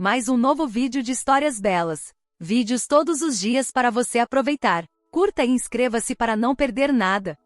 mais um novo vídeo de histórias belas. Vídeos todos os dias para você aproveitar. Curta e inscreva-se para não perder nada.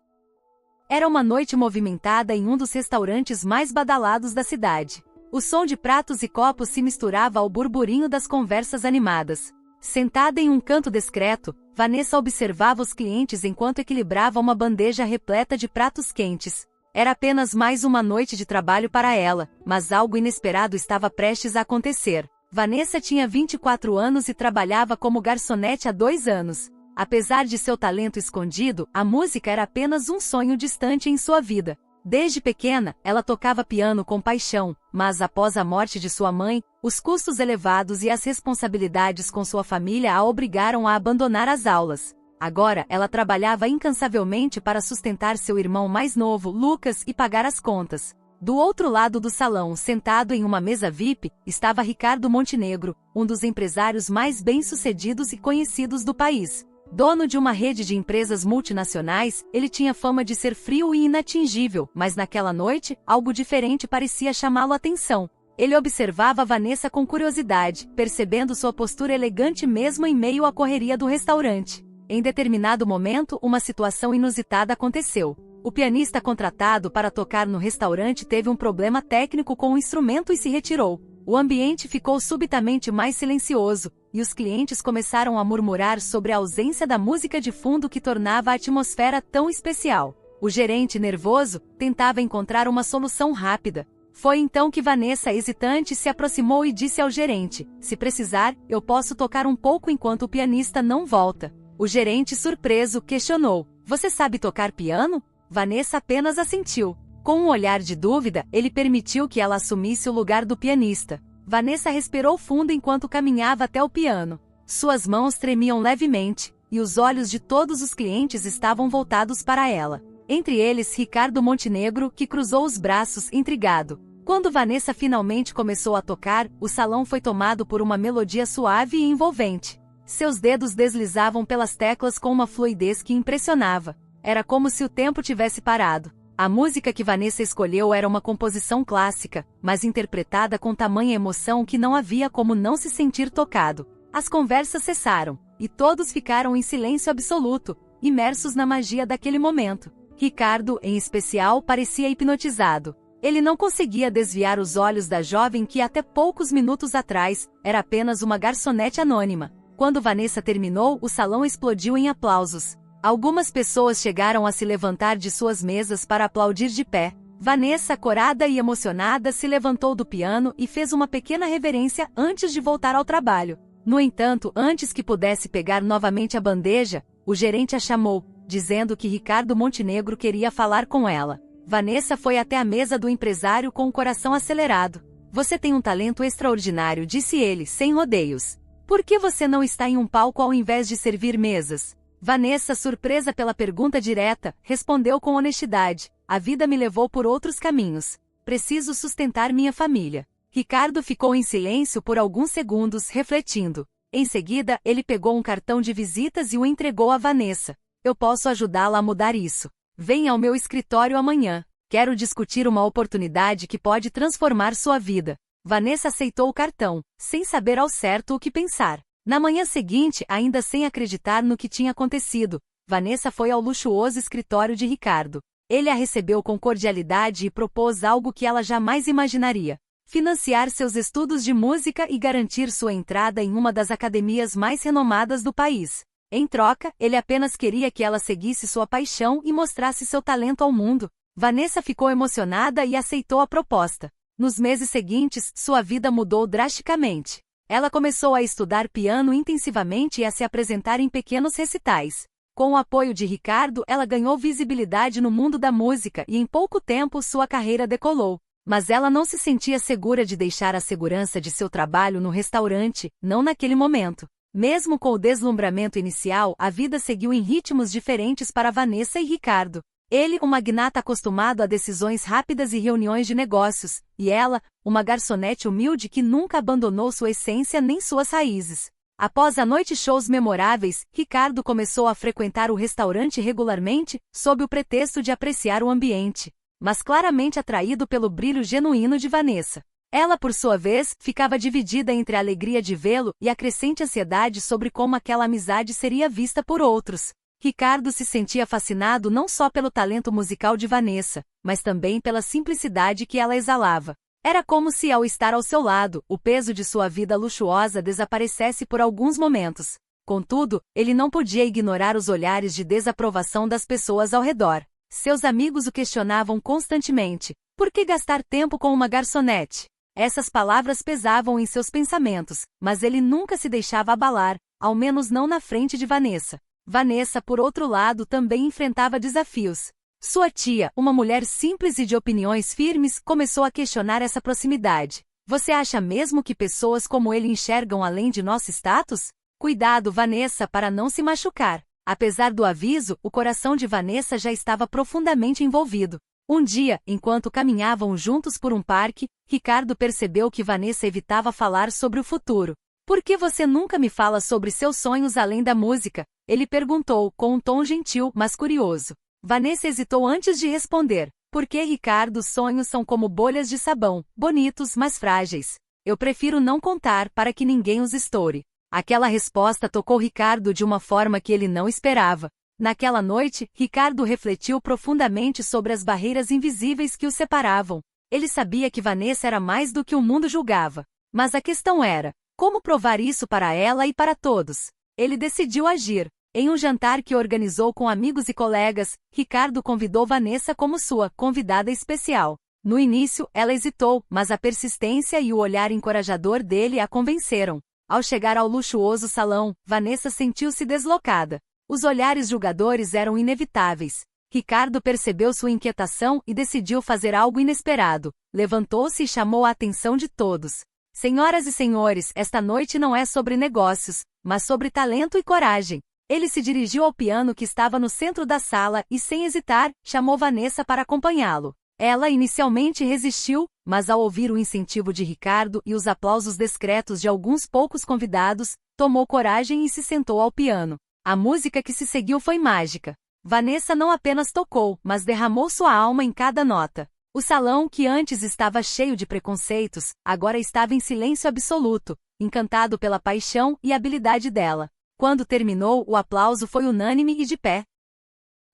Era uma noite movimentada em um dos restaurantes mais badalados da cidade. O som de pratos e copos se misturava ao burburinho das conversas animadas. Sentada em um canto discreto, Vanessa observava os clientes enquanto equilibrava uma bandeja repleta de pratos quentes. Era apenas mais uma noite de trabalho para ela, mas algo inesperado estava prestes a acontecer. Vanessa tinha 24 anos e trabalhava como garçonete há 2 anos. Apesar de seu talento escondido, a música era apenas um sonho distante em sua vida. Desde pequena, ela tocava piano com paixão, mas após a morte de sua mãe, os custos elevados e as responsabilidades com sua família a obrigaram a abandonar as aulas. Agora, ela trabalhava incansavelmente para sustentar seu irmão mais novo, Lucas, e pagar as contas. Do outro lado do salão, sentado em uma mesa VIP, estava Ricardo Montenegro, um dos empresários mais bem-sucedidos e conhecidos do país. Dono de uma rede de empresas multinacionais, ele tinha fama de ser frio e inatingível, mas naquela noite, algo diferente parecia chamá-lo a atenção. Ele observava Vanessa com curiosidade, percebendo sua postura elegante mesmo em meio à correria do restaurante. Em determinado momento, uma situação inusitada aconteceu. O pianista contratado para tocar no restaurante teve um problema técnico com o instrumento e se retirou. O ambiente ficou subitamente mais silencioso, e os clientes começaram a murmurar sobre a ausência da música de fundo que tornava a atmosfera tão especial. O gerente, nervoso, tentava encontrar uma solução rápida. Foi então que Vanessa, hesitante, se aproximou e disse ao gerente: "Se precisar, eu posso tocar um pouco enquanto o pianista não volta." O gerente, surpreso, questionou: "Você sabe tocar piano?" Vanessa apenas assentiu. Com um olhar de dúvida, ele permitiu que ela assumisse o lugar do pianista. Vanessa respirou fundo enquanto caminhava até o piano. Suas mãos tremiam levemente, e os olhos de todos os clientes estavam voltados para ela. Entre eles, Ricardo Montenegro, que cruzou os braços, intrigado. Quando Vanessa finalmente começou a tocar, o salão foi tomado por uma melodia suave e envolvente. Seus dedos deslizavam pelas teclas com uma fluidez que impressionava. Era como se o tempo tivesse parado. A música que Vanessa escolheu era uma composição clássica, mas interpretada com tamanha emoção que não havia como não se sentir tocado. As conversas cessaram, e todos ficaram em silêncio absoluto, imersos na magia daquele momento. Ricardo, em especial, parecia hipnotizado. Ele não conseguia desviar os olhos da jovem que até poucos minutos atrás era apenas uma garçonete anônima. Quando Vanessa terminou, o salão explodiu em aplausos. Algumas pessoas chegaram a se levantar de suas mesas para aplaudir de pé. Vanessa, corada e emocionada, se levantou do piano e fez uma pequena reverência antes de voltar ao trabalho. No entanto, antes que pudesse pegar novamente a bandeja, o gerente a chamou, dizendo que Ricardo Montenegro queria falar com ela. Vanessa foi até a mesa do empresário com o coração acelerado. "Você tem um talento extraordinário", disse ele, sem rodeios. "Por que você não está em um palco ao invés de servir mesas?" Vanessa, surpresa pela pergunta direta, respondeu com honestidade: "A vida me levou por outros caminhos. Preciso sustentar minha família." Ricardo ficou em silêncio por alguns segundos, refletindo. Em seguida, ele pegou um cartão de visitas e o entregou a Vanessa. "Eu posso ajudá-la a mudar isso. Venha ao meu escritório amanhã. Quero discutir uma oportunidade que pode transformar sua vida." Vanessa aceitou o cartão, sem saber ao certo o que pensar. Na manhã seguinte, ainda sem acreditar no que tinha acontecido, Vanessa foi ao luxuoso escritório de Ricardo. Ele a recebeu com cordialidade e propôs algo que ela jamais imaginaria: financiar seus estudos de música e garantir sua entrada em uma das academias mais renomadas do país. Em troca, ele apenas queria que ela seguisse sua paixão e mostrasse seu talento ao mundo. Vanessa ficou emocionada e aceitou a proposta. Nos meses seguintes, sua vida mudou drasticamente. Ela começou a estudar piano intensivamente e a se apresentar em pequenos recitais. Com o apoio de Ricardo, ela ganhou visibilidade no mundo da música e em pouco tempo sua carreira decolou. Mas ela não se sentia segura de deixar a segurança de seu trabalho no restaurante, não naquele momento. Mesmo com o deslumbramento inicial, a vida seguiu em ritmos diferentes para Vanessa e Ricardo. Ele, um magnata acostumado a decisões rápidas e reuniões de negócios, e ela, uma garçonete humilde que nunca abandonou sua essência nem suas raízes. Após a noite shows memoráveis, Ricardo começou a frequentar o restaurante regularmente, sob o pretexto de apreciar o ambiente, mas claramente atraído pelo brilho genuíno de Vanessa. Ela, por sua vez, ficava dividida entre a alegria de vê-lo e a crescente ansiedade sobre como aquela amizade seria vista por outros. Ricardo se sentia fascinado não só pelo talento musical de Vanessa, mas também pela simplicidade que ela exalava. Era como se, ao estar ao seu lado, o peso de sua vida luxuosa desaparecesse por alguns momentos. Contudo, ele não podia ignorar os olhares de desaprovação das pessoas ao redor. Seus amigos o questionavam constantemente. Por que gastar tempo com uma garçonete? Essas palavras pesavam em seus pensamentos, mas ele nunca se deixava abalar, ao menos não na frente de Vanessa. Vanessa, por outro lado, também enfrentava desafios. Sua tia, uma mulher simples e de opiniões firmes, começou a questionar essa proximidade. Você acha mesmo que pessoas como ele enxergam além de nosso status? Cuidado, Vanessa, para não se machucar. Apesar do aviso, o coração de Vanessa já estava profundamente envolvido. Um dia, enquanto caminhavam juntos por um parque, Ricardo percebeu que Vanessa evitava falar sobre o futuro. Por que você nunca me fala sobre seus sonhos além da música? Ele perguntou, com um tom gentil, mas curioso. Vanessa hesitou antes de responder. Porque, Ricardo, sonhos são como bolhas de sabão, bonitos, mas frágeis. Eu prefiro não contar para que ninguém os estoure. Aquela resposta tocou Ricardo de uma forma que ele não esperava. Naquela noite, Ricardo refletiu profundamente sobre as barreiras invisíveis que o separavam. Ele sabia que Vanessa era mais do que o mundo julgava. Mas a questão era, como provar isso para ela e para todos? Ele decidiu agir. Em um jantar que organizou com amigos e colegas, Ricardo convidou Vanessa como sua convidada especial. No início, ela hesitou, mas a persistência e o olhar encorajador dele a convenceram. Ao chegar ao luxuoso salão, Vanessa sentiu-se deslocada. Os olhares julgadores eram inevitáveis. Ricardo percebeu sua inquietação e decidiu fazer algo inesperado. Levantou-se e chamou a atenção de todos. Senhoras e senhores, esta noite não é sobre negócios, mas sobre talento e coragem. Ele se dirigiu ao piano que estava no centro da sala e, sem hesitar, chamou Vanessa para acompanhá-lo. Ela inicialmente resistiu, mas ao ouvir o incentivo de Ricardo e os aplausos discretos de alguns poucos convidados, tomou coragem e se sentou ao piano. A música que se seguiu foi mágica. Vanessa não apenas tocou, mas derramou sua alma em cada nota. O salão, que antes estava cheio de preconceitos, agora estava em silêncio absoluto, encantado pela paixão e habilidade dela. Quando terminou, o aplauso foi unânime e de pé.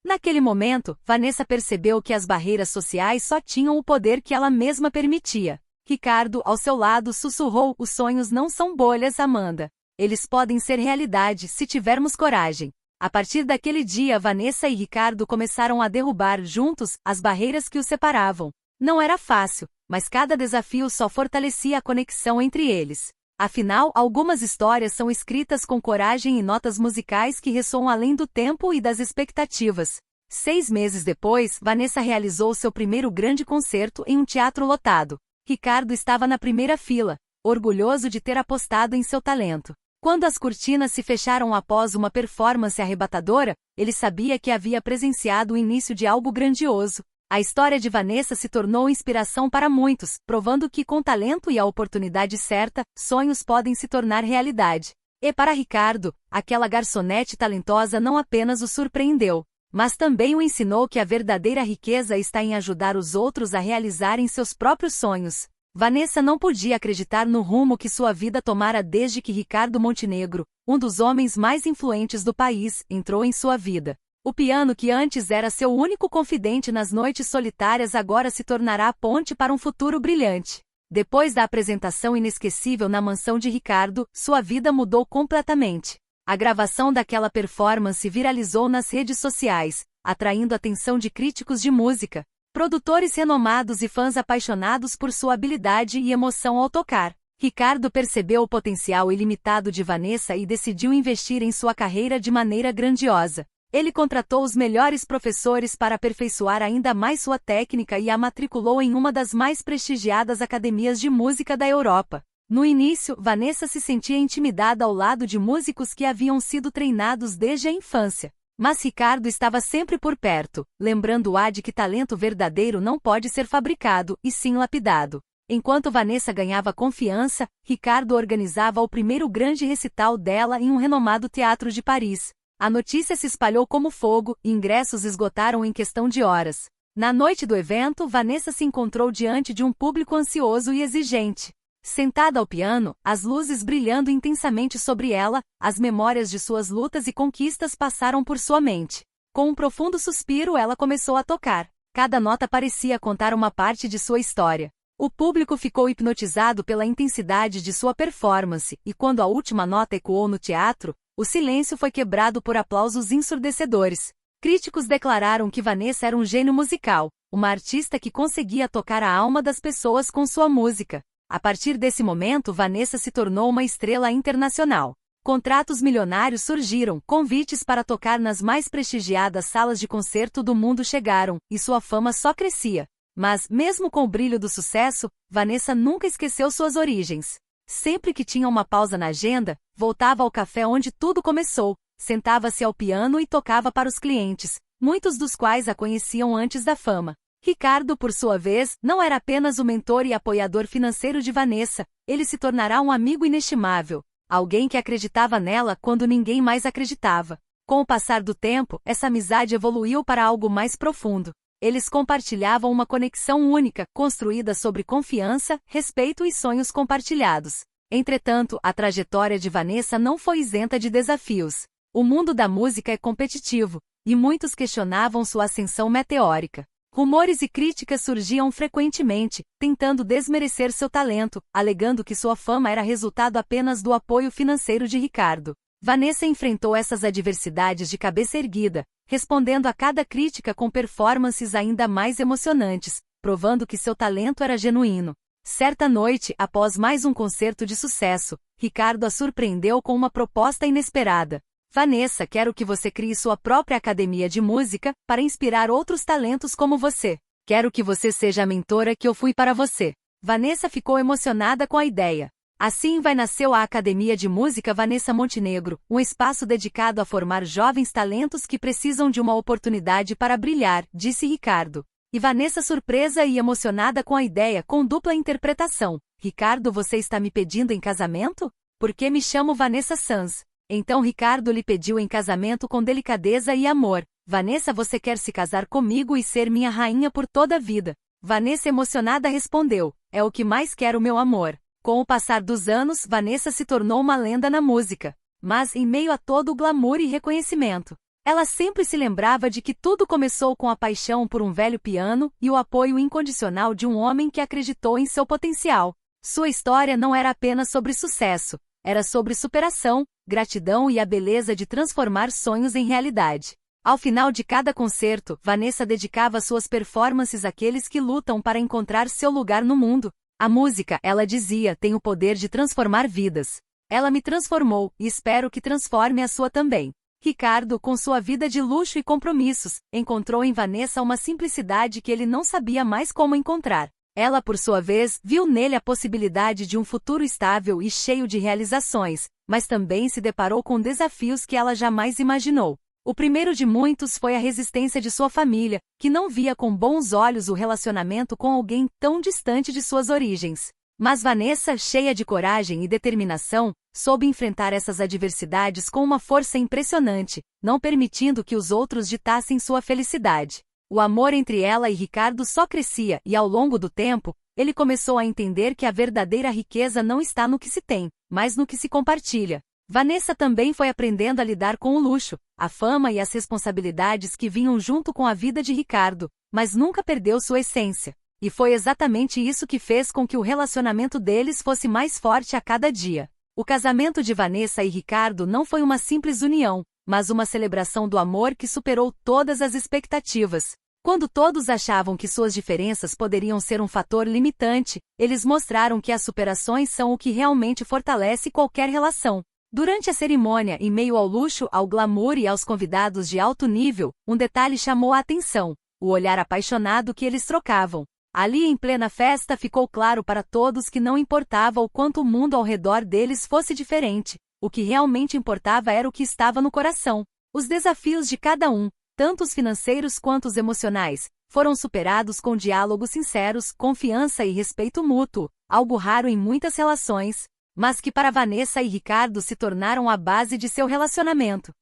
Naquele momento, Vanessa percebeu que as barreiras sociais só tinham o poder que ela mesma permitia. Ricardo, ao seu lado, sussurrou: os sonhos não são bolhas, Amanda. Eles podem ser realidade se tivermos coragem. A partir daquele dia, Vanessa e Ricardo começaram a derrubar juntos as barreiras que os separavam. Não era fácil, mas cada desafio só fortalecia a conexão entre eles. Afinal, algumas histórias são escritas com coragem e notas musicais que ressoam além do tempo e das expectativas. 6 meses depois, Vanessa realizou seu primeiro grande concerto em um teatro lotado. Ricardo estava na primeira fila, orgulhoso de ter apostado em seu talento. Quando as cortinas se fecharam após uma performance arrebatadora, ele sabia que havia presenciado o início de algo grandioso. A história de Vanessa se tornou inspiração para muitos, provando que, com talento e a oportunidade certa, sonhos podem se tornar realidade. E para Ricardo, aquela garçonete talentosa não apenas o surpreendeu, mas também o ensinou que a verdadeira riqueza está em ajudar os outros a realizarem seus próprios sonhos. Vanessa não podia acreditar no rumo que sua vida tomara desde que Ricardo Montenegro, um dos homens mais influentes do país, entrou em sua vida. O piano, que antes era seu único confidente nas noites solitárias, agora se tornará a ponte para um futuro brilhante. Depois da apresentação inesquecível na mansão de Ricardo, sua vida mudou completamente. A gravação daquela performance viralizou nas redes sociais, atraindo a atenção de críticos de música, produtores renomados e fãs apaixonados por sua habilidade e emoção ao tocar. Ricardo percebeu o potencial ilimitado de Vanessa e decidiu investir em sua carreira de maneira grandiosa. Ele contratou os melhores professores para aperfeiçoar ainda mais sua técnica e a matriculou em uma das mais prestigiadas academias de música da Europa. No início, Vanessa se sentia intimidada ao lado de músicos que haviam sido treinados desde a infância. Mas Ricardo estava sempre por perto, lembrando-a de que talento verdadeiro não pode ser fabricado, e sim lapidado. Enquanto Vanessa ganhava confiança, Ricardo organizava o primeiro grande recital dela em um renomado teatro de Paris. A notícia se espalhou como fogo, e ingressos esgotaram em questão de horas. Na noite do evento, Vanessa se encontrou diante de um público ansioso e exigente. Sentada ao piano, as luzes brilhando intensamente sobre ela, as memórias de suas lutas e conquistas passaram por sua mente. Com um profundo suspiro, ela começou a tocar. Cada nota parecia contar uma parte de sua história. O público ficou hipnotizado pela intensidade de sua performance, e quando a última nota ecoou no teatro, o silêncio foi quebrado por aplausos ensurdecedores. Críticos declararam que Vanessa era um gênio musical, uma artista que conseguia tocar a alma das pessoas com sua música. A partir desse momento, Vanessa se tornou uma estrela internacional. Contratos milionários surgiram, convites para tocar nas mais prestigiadas salas de concerto do mundo chegaram, e sua fama só crescia. Mas, mesmo com o brilho do sucesso, Vanessa nunca esqueceu suas origens. Sempre que tinha uma pausa na agenda, voltava ao café onde tudo começou, sentava-se ao piano e tocava para os clientes, muitos dos quais a conheciam antes da fama. Ricardo, por sua vez, não era apenas o mentor e apoiador financeiro de Vanessa, ele se tornará um amigo inestimável, alguém que acreditava nela quando ninguém mais acreditava. Com o passar do tempo, essa amizade evoluiu para algo mais profundo. Eles compartilhavam uma conexão única, construída sobre confiança, respeito e sonhos compartilhados. Entretanto, a trajetória de Vanessa não foi isenta de desafios. O mundo da música é competitivo, e muitos questionavam sua ascensão meteórica. Rumores e críticas surgiam frequentemente, tentando desmerecer seu talento, alegando que sua fama era resultado apenas do apoio financeiro de Ricardo. Vanessa enfrentou essas adversidades de cabeça erguida, respondendo a cada crítica com performances ainda mais emocionantes, provando que seu talento era genuíno. Certa noite, após mais um concerto de sucesso, Ricardo a surpreendeu com uma proposta inesperada. Vanessa, quero que você crie sua própria academia de música, para inspirar outros talentos como você. Quero que você seja a mentora que eu fui para você. Vanessa ficou emocionada com a ideia. Assim vai nascer a Academia de Música Vanessa Montenegro, um espaço dedicado a formar jovens talentos que precisam de uma oportunidade para brilhar, disse Ricardo. E Vanessa, surpresa e emocionada com a ideia, com dupla interpretação. Ricardo, você está me pedindo em casamento? Porque me chamo Vanessa Sanz. Então Ricardo lhe pediu em casamento com delicadeza e amor. Vanessa, você quer se casar comigo e ser minha rainha por toda a vida? Vanessa emocionada respondeu, é o que mais quero, meu amor. Com o passar dos anos, Vanessa se tornou uma lenda na música. Mas, em meio a todo o glamour e reconhecimento, ela sempre se lembrava de que tudo começou com a paixão por um velho piano e o apoio incondicional de um homem que acreditou em seu potencial. Sua história não era apenas sobre sucesso, era sobre superação, gratidão e a beleza de transformar sonhos em realidade. Ao final de cada concerto, Vanessa dedicava suas performances àqueles que lutam para encontrar seu lugar no mundo. A música, ela dizia, tem o poder de transformar vidas. Ela me transformou, e espero que transforme a sua também. Ricardo, com sua vida de luxo e compromissos, encontrou em Vanessa uma simplicidade que ele não sabia mais como encontrar. Ela, por sua vez, viu nele a possibilidade de um futuro estável e cheio de realizações, mas também se deparou com desafios que ela jamais imaginou. O primeiro de muitos foi a resistência de sua família, que não via com bons olhos o relacionamento com alguém tão distante de suas origens. Mas Vanessa, cheia de coragem e determinação, soube enfrentar essas adversidades com uma força impressionante, não permitindo que os outros ditassem sua felicidade. O amor entre ela e Ricardo só crescia e, ao longo do tempo, ele começou a entender que a verdadeira riqueza não está no que se tem, mas no que se compartilha. Vanessa também foi aprendendo a lidar com o luxo, a fama e as responsabilidades que vinham junto com a vida de Ricardo, mas nunca perdeu sua essência. E foi exatamente isso que fez com que o relacionamento deles fosse mais forte a cada dia. O casamento de Vanessa e Ricardo não foi uma simples união, mas uma celebração do amor que superou todas as expectativas. Quando todos achavam que suas diferenças poderiam ser um fator limitante, eles mostraram que as superações são o que realmente fortalece qualquer relação. Durante a cerimônia, em meio ao luxo, ao glamour e aos convidados de alto nível, um detalhe chamou a atenção: o olhar apaixonado que eles trocavam. Ali, em plena festa, ficou claro para todos que não importava o quanto o mundo ao redor deles fosse diferente. O que realmente importava era o que estava no coração. Os desafios de cada um, tanto os financeiros quanto os emocionais, foram superados com diálogos sinceros, confiança e respeito mútuo, algo raro em muitas relações, mas que para Vanessa e Ricardo se tornaram a base de seu relacionamento.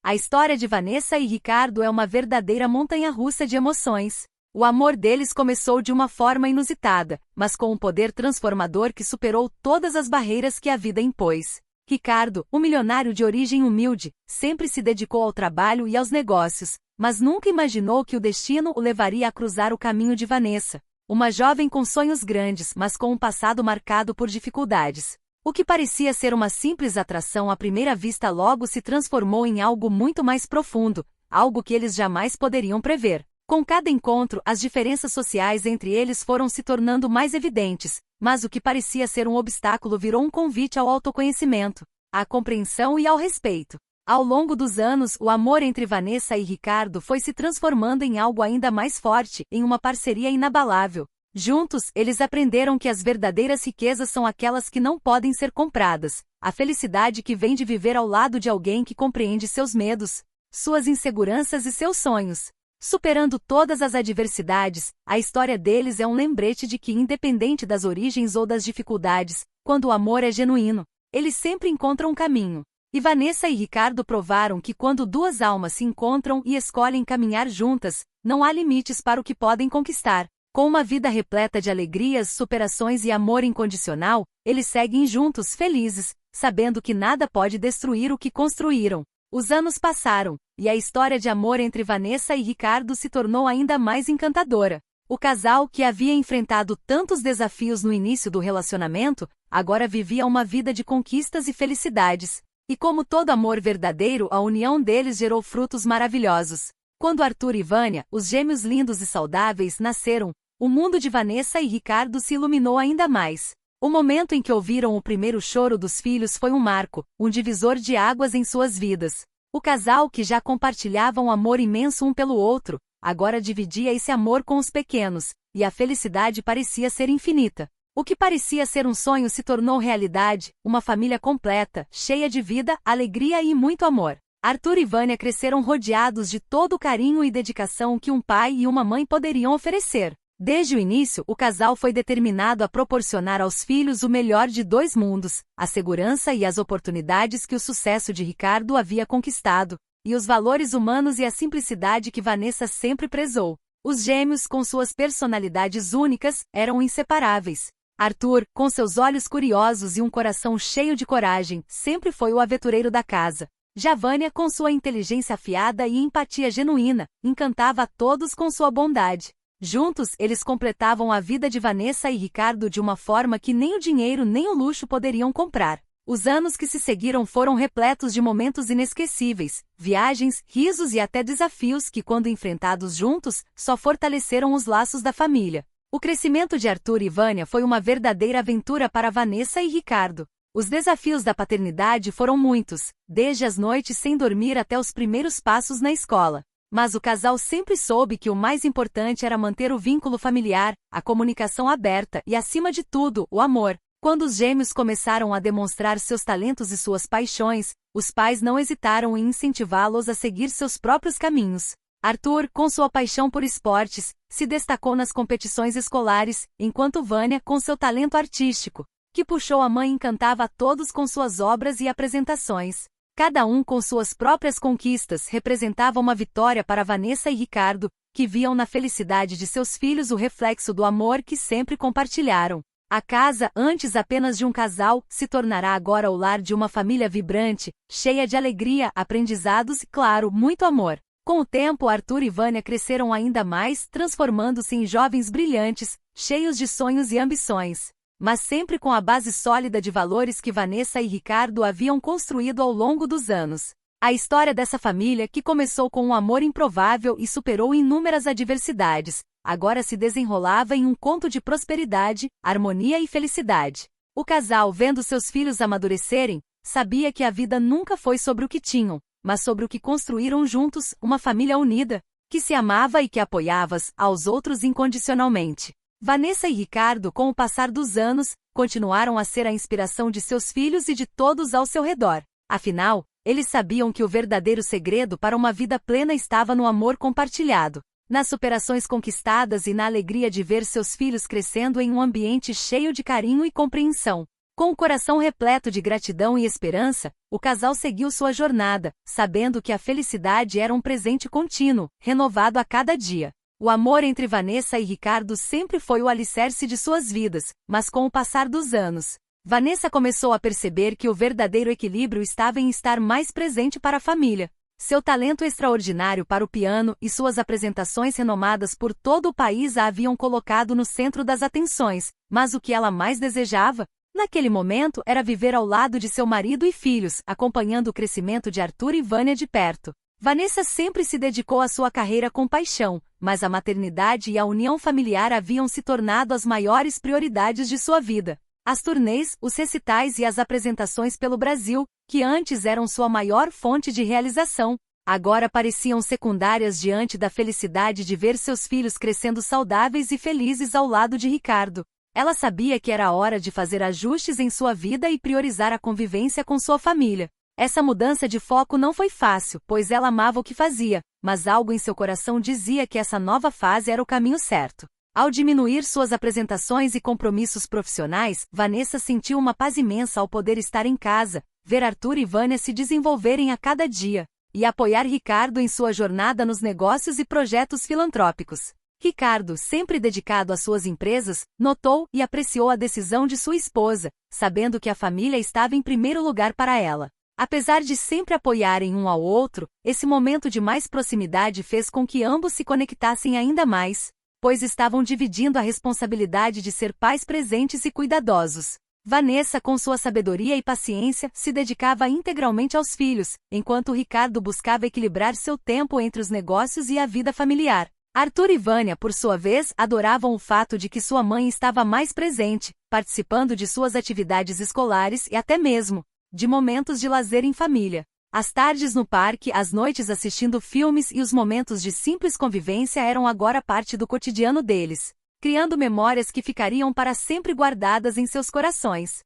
A história de Vanessa e Ricardo é uma verdadeira montanha-russa de emoções. O amor deles começou de uma forma inusitada, mas com um poder transformador que superou todas as barreiras que a vida impôs. Ricardo, um milionário de origem humilde, sempre se dedicou ao trabalho e aos negócios, mas nunca imaginou que o destino o levaria a cruzar o caminho de Vanessa, uma jovem com sonhos grandes, mas com um passado marcado por dificuldades. O que parecia ser uma simples atração à primeira vista logo se transformou em algo muito mais profundo, algo que eles jamais poderiam prever. Com cada encontro, as diferenças sociais entre eles foram se tornando mais evidentes, mas o que parecia ser um obstáculo virou um convite ao autoconhecimento, à compreensão e ao respeito. Ao longo dos anos, o amor entre Vanessa e Ricardo foi se transformando em algo ainda mais forte, em uma parceria inabalável. Juntos, eles aprenderam que as verdadeiras riquezas são aquelas que não podem ser compradas, a felicidade que vem de viver ao lado de alguém que compreende seus medos, suas inseguranças e seus sonhos. Superando todas as adversidades, a história deles é um lembrete de que, independente das origens ou das dificuldades, quando o amor é genuíno, eles sempre encontram um caminho. E Vanessa e Ricardo provaram que quando duas almas se encontram e escolhem caminhar juntas, não há limites para o que podem conquistar. Com uma vida repleta de alegrias, superações e amor incondicional, eles seguem juntos felizes, sabendo que nada pode destruir o que construíram. Os anos passaram, e a história de amor entre Vanessa e Ricardo se tornou ainda mais encantadora. O casal, que havia enfrentado tantos desafios no início do relacionamento, agora vivia uma vida de conquistas e felicidades. E como todo amor verdadeiro, a união deles gerou frutos maravilhosos. Quando Arthur e Vânia, os gêmeos lindos e saudáveis, nasceram, o mundo de Vanessa e Ricardo se iluminou ainda mais. O momento em que ouviram o primeiro choro dos filhos foi um marco, um divisor de águas em suas vidas. O casal, que já compartilhava um amor imenso um pelo outro, agora dividia esse amor com os pequenos, e a felicidade parecia ser infinita. O que parecia ser um sonho se tornou realidade, uma família completa, cheia de vida, alegria e muito amor. Arthur e Vânia cresceram rodeados de todo o carinho e dedicação que um pai e uma mãe poderiam oferecer. Desde o início, o casal foi determinado a proporcionar aos filhos o melhor de dois mundos, a segurança e as oportunidades que o sucesso de Ricardo havia conquistado, e os valores humanos e a simplicidade que Vanessa sempre prezou. Os gêmeos, com suas personalidades únicas, eram inseparáveis. Arthur, com seus olhos curiosos e um coração cheio de coragem, sempre foi o aventureiro da casa. Já Vânia, com sua inteligência afiada e empatia genuína, encantava a todos com sua bondade. Juntos, eles completavam a vida de Vanessa e Ricardo de uma forma que nem o dinheiro nem o luxo poderiam comprar. Os anos que se seguiram foram repletos de momentos inesquecíveis, viagens, risos e até desafios que, quando enfrentados juntos, só fortaleceram os laços da família. O crescimento de Arthur e Vânia foi uma verdadeira aventura para Vanessa e Ricardo. Os desafios da paternidade foram muitos, desde as noites sem dormir até os primeiros passos na escola. Mas o casal sempre soube que o mais importante era manter o vínculo familiar, a comunicação aberta e, acima de tudo, o amor. Quando os gêmeos começaram a demonstrar seus talentos e suas paixões, os pais não hesitaram em incentivá-los a seguir seus próprios caminhos. Arthur, com sua paixão por esportes, se destacou nas competições escolares, enquanto Vânia, com seu talento artístico, que puxou a mãe, encantava a todos com suas obras e apresentações. Cada um com suas próprias conquistas representava uma vitória para Vanessa e Ricardo, que viam na felicidade de seus filhos o reflexo do amor que sempre compartilharam. A casa, antes apenas de um casal, se tornará agora o lar de uma família vibrante, cheia de alegria, aprendizados e, claro, muito amor. Com o tempo, Arthur e Vânia cresceram ainda mais, transformando-se em jovens brilhantes, cheios de sonhos e ambições. Mas sempre com a base sólida de valores que Vanessa e Ricardo haviam construído ao longo dos anos. A história dessa família, que começou com um amor improvável e superou inúmeras adversidades, agora se desenrolava em um conto de prosperidade, harmonia e felicidade. O casal, vendo seus filhos amadurecerem, sabia que a vida nunca foi sobre o que tinham, mas sobre o que construíram juntos, uma família unida, que se amava e que apoiava aos outros incondicionalmente. Vanessa e Ricardo, com o passar dos anos, continuaram a ser a inspiração de seus filhos e de todos ao seu redor. Afinal, eles sabiam que o verdadeiro segredo para uma vida plena estava no amor compartilhado, nas superações conquistadas e na alegria de ver seus filhos crescendo em um ambiente cheio de carinho e compreensão. Com o coração repleto de gratidão e esperança, o casal seguiu sua jornada, sabendo que a felicidade era um presente contínuo, renovado a cada dia. O amor entre Vanessa e Ricardo sempre foi o alicerce de suas vidas, mas com o passar dos anos, Vanessa começou a perceber que o verdadeiro equilíbrio estava em estar mais presente para a família. Seu talento extraordinário para o piano e suas apresentações renomadas por todo o país a haviam colocado no centro das atenções, mas o que ela mais desejava, naquele momento, era viver ao lado de seu marido e filhos, acompanhando o crescimento de Arthur e Vânia de perto. Vanessa sempre se dedicou à sua carreira com paixão, mas a maternidade e a união familiar haviam se tornado as maiores prioridades de sua vida. As turnês, os recitais e as apresentações pelo Brasil, que antes eram sua maior fonte de realização, agora pareciam secundárias diante da felicidade de ver seus filhos crescendo saudáveis e felizes ao lado de Ricardo. Ela sabia que era hora de fazer ajustes em sua vida e priorizar a convivência com sua família. Essa mudança de foco não foi fácil, pois ela amava o que fazia, mas algo em seu coração dizia que essa nova fase era o caminho certo. Ao diminuir suas apresentações e compromissos profissionais, Vanessa sentiu uma paz imensa ao poder estar em casa, ver Arthur e Vânia se desenvolverem a cada dia, e apoiar Ricardo em sua jornada nos negócios e projetos filantrópicos. Ricardo, sempre dedicado às suas empresas, notou e apreciou a decisão de sua esposa, sabendo que a família estava em primeiro lugar para ela. Apesar de sempre apoiarem um ao outro, esse momento de mais proximidade fez com que ambos se conectassem ainda mais, pois estavam dividindo a responsabilidade de ser pais presentes e cuidadosos. Vanessa, com sua sabedoria e paciência, se dedicava integralmente aos filhos, enquanto Ricardo buscava equilibrar seu tempo entre os negócios e a vida familiar. Arthur e Vânia, por sua vez, adoravam o fato de que sua mãe estava mais presente, participando de suas atividades escolares e até mesmo de momentos de lazer em família. As tardes no parque, as noites assistindo filmes e os momentos de simples convivência eram agora parte do cotidiano deles, criando memórias que ficariam para sempre guardadas em seus corações.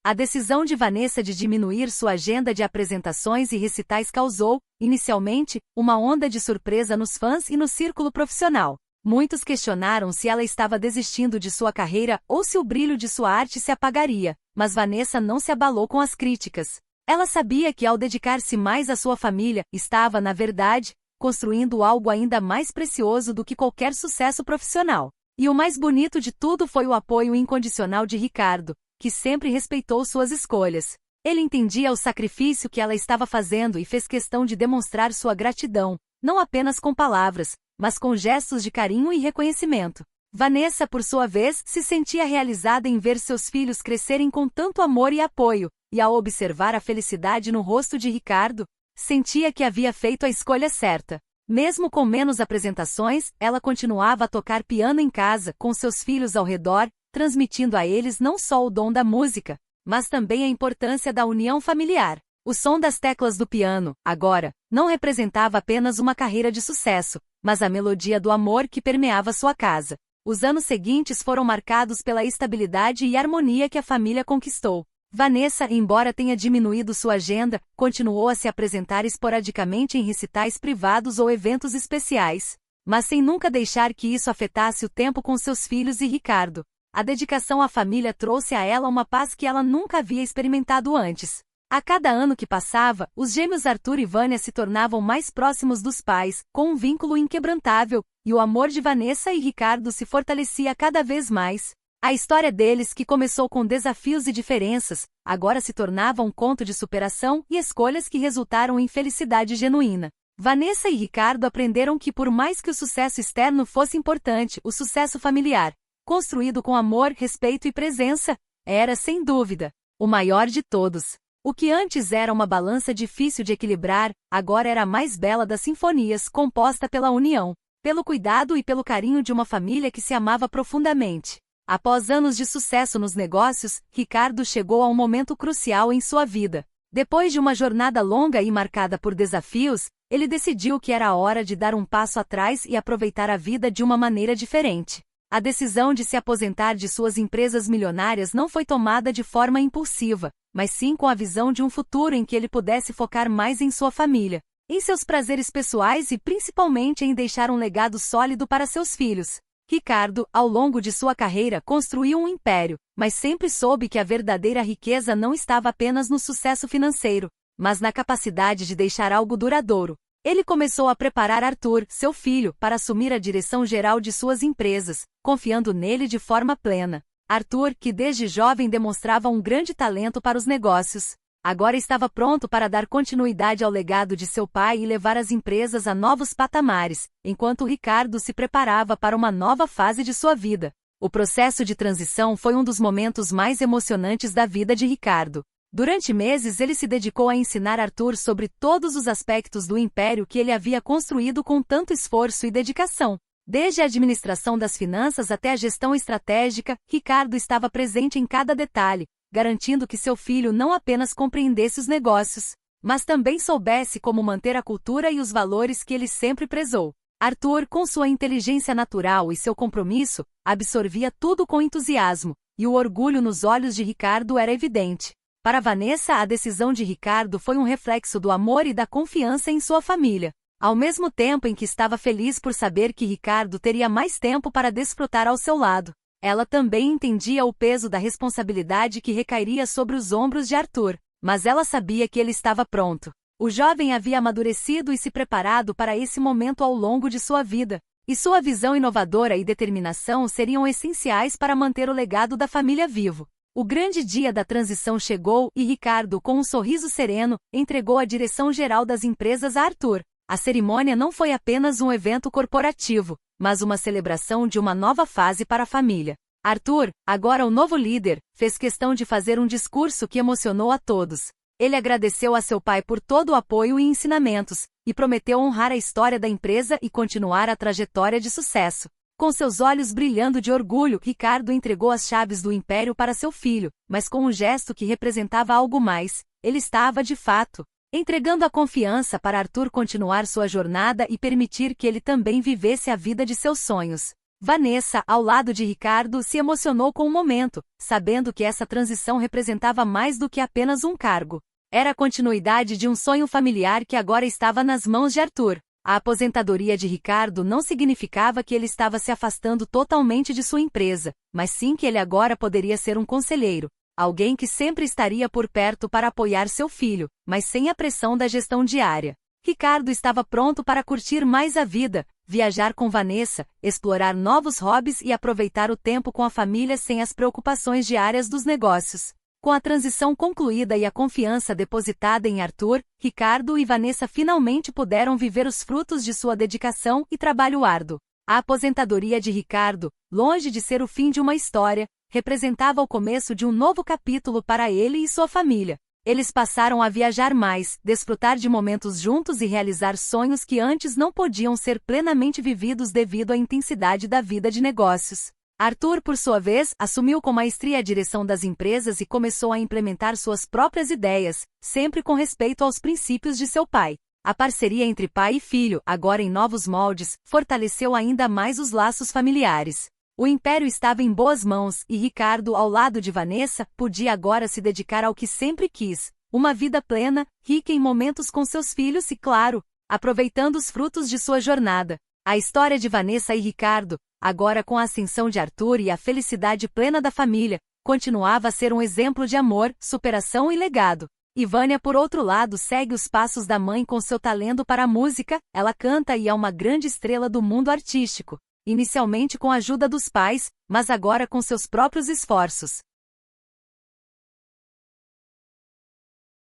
A decisão de Vanessa de diminuir sua agenda de apresentações e recitais causou, inicialmente, uma onda de surpresa nos fãs e no círculo profissional. Muitos questionaram se ela estava desistindo de sua carreira ou se o brilho de sua arte se apagaria, mas Vanessa não se abalou com as críticas. Ela sabia que ao dedicar-se mais à sua família, estava, na verdade, construindo algo ainda mais precioso do que qualquer sucesso profissional. E o mais bonito de tudo foi o apoio incondicional de Ricardo, que sempre respeitou suas escolhas. Ele entendia o sacrifício que ela estava fazendo e fez questão de demonstrar sua gratidão, não apenas com palavras, mas com gestos de carinho e reconhecimento. Vanessa, por sua vez, se sentia realizada em ver seus filhos crescerem com tanto amor e apoio, e ao observar a felicidade no rosto de Ricardo, sentia que havia feito a escolha certa. Mesmo com menos apresentações, ela continuava a tocar piano em casa, com seus filhos ao redor, transmitindo a eles não só o dom da música, mas também a importância da união familiar. O som das teclas do piano, agora, não representava apenas uma carreira de sucesso, mas a melodia do amor que permeava sua casa. Os anos seguintes foram marcados pela estabilidade e harmonia que a família conquistou. Vanessa, embora tenha diminuído sua agenda, continuou a se apresentar esporadicamente em recitais privados ou eventos especiais, mas sem nunca deixar que isso afetasse o tempo com seus filhos e Ricardo. A dedicação à família trouxe a ela uma paz que ela nunca havia experimentado antes. A cada ano que passava, os gêmeos Arthur e Vânia se tornavam mais próximos dos pais, com um vínculo inquebrantável, e o amor de Vanessa e Ricardo se fortalecia cada vez mais. A história deles, que começou com desafios e diferenças, agora se tornava um conto de superação e escolhas que resultaram em felicidade genuína. Vanessa e Ricardo aprenderam que, por mais que o sucesso externo fosse importante, o sucesso familiar, construído com amor, respeito e presença, era, sem dúvida, o maior de todos. O que antes era uma balança difícil de equilibrar, agora era a mais bela das sinfonias, composta pela união, pelo cuidado e pelo carinho de uma família que se amava profundamente. Após anos de sucesso nos negócios, Ricardo chegou a um momento crucial em sua vida. Depois de uma jornada longa e marcada por desafios, ele decidiu que era a hora de dar um passo atrás e aproveitar a vida de uma maneira diferente. A decisão de se aposentar de suas empresas milionárias não foi tomada de forma impulsiva, mas sim com a visão de um futuro em que ele pudesse focar mais em sua família, em seus prazeres pessoais e principalmente em deixar um legado sólido para seus filhos. Ricardo, ao longo de sua carreira, construiu um império, mas sempre soube que a verdadeira riqueza não estava apenas no sucesso financeiro, mas na capacidade de deixar algo duradouro. Ele começou a preparar Arthur, seu filho, para assumir a direção geral de suas empresas, confiando nele de forma plena. Arthur, que desde jovem demonstrava um grande talento para os negócios, agora estava pronto para dar continuidade ao legado de seu pai e levar as empresas a novos patamares, enquanto Ricardo se preparava para uma nova fase de sua vida. O processo de transição foi um dos momentos mais emocionantes da vida de Ricardo. Durante meses ele se dedicou a ensinar Arthur sobre todos os aspectos do império que ele havia construído com tanto esforço e dedicação. Desde a administração das finanças até a gestão estratégica, Ricardo estava presente em cada detalhe, garantindo que seu filho não apenas compreendesse os negócios, mas também soubesse como manter a cultura e os valores que ele sempre prezou. Arthur, com sua inteligência natural e seu compromisso, absorvia tudo com entusiasmo, e o orgulho nos olhos de Ricardo era evidente. Para Vanessa, a decisão de Ricardo foi um reflexo do amor e da confiança em sua família. Ao mesmo tempo em que estava feliz por saber que Ricardo teria mais tempo para desfrutar ao seu lado, ela também entendia o peso da responsabilidade que recairia sobre os ombros de Arthur, mas ela sabia que ele estava pronto. O jovem havia amadurecido e se preparado para esse momento ao longo de sua vida, e sua visão inovadora e determinação seriam essenciais para manter o legado da família vivo. O grande dia da transição chegou e Ricardo, com um sorriso sereno, entregou a direção geral das empresas a Arthur. A cerimônia não foi apenas um evento corporativo, mas uma celebração de uma nova fase para a família. Arthur, agora o novo líder, fez questão de fazer um discurso que emocionou a todos. Ele agradeceu a seu pai por todo o apoio e ensinamentos, e prometeu honrar a história da empresa e continuar a trajetória de sucesso. Com seus olhos brilhando de orgulho, Ricardo entregou as chaves do império para seu filho, mas com um gesto que representava algo mais. Ele estava, de fato, entregando a confiança para Arthur continuar sua jornada e permitir que ele também vivesse a vida de seus sonhos. Vanessa, ao lado de Ricardo, se emocionou com o momento, sabendo que essa transição representava mais do que apenas um cargo. Era a continuidade de um sonho familiar que agora estava nas mãos de Arthur. A aposentadoria de Ricardo não significava que ele estava se afastando totalmente de sua empresa, mas sim que ele agora poderia ser um conselheiro, alguém que sempre estaria por perto para apoiar seu filho, mas sem a pressão da gestão diária. Ricardo estava pronto para curtir mais a vida, viajar com Vanessa, explorar novos hobbies e aproveitar o tempo com a família sem as preocupações diárias dos negócios. Com a transição concluída e a confiança depositada em Arthur, Ricardo e Vanessa finalmente puderam viver os frutos de sua dedicação e trabalho árduo. A aposentadoria de Ricardo, longe de ser o fim de uma história, representava o começo de um novo capítulo para ele e sua família. Eles passaram a viajar mais, desfrutar de momentos juntos e realizar sonhos que antes não podiam ser plenamente vividos devido à intensidade da vida de negócios. Arthur, por sua vez, assumiu com maestria a direção das empresas e começou a implementar suas próprias ideias, sempre com respeito aos princípios de seu pai. A parceria entre pai e filho, agora em novos moldes, fortaleceu ainda mais os laços familiares. O império estava em boas mãos e Ricardo, ao lado de Vanessa, podia agora se dedicar ao que sempre quis, uma vida plena, rica em momentos com seus filhos e, claro, aproveitando os frutos de sua jornada. A história de Vanessa e Ricardo, agora com a ascensão de Arthur e a felicidade plena da família, continuava a ser um exemplo de amor, superação e legado. E Vânia, por outro lado, segue os passos da mãe com seu talento para a música. Ela canta e é uma grande estrela do mundo artístico, inicialmente com a ajuda dos pais, mas agora com seus próprios esforços.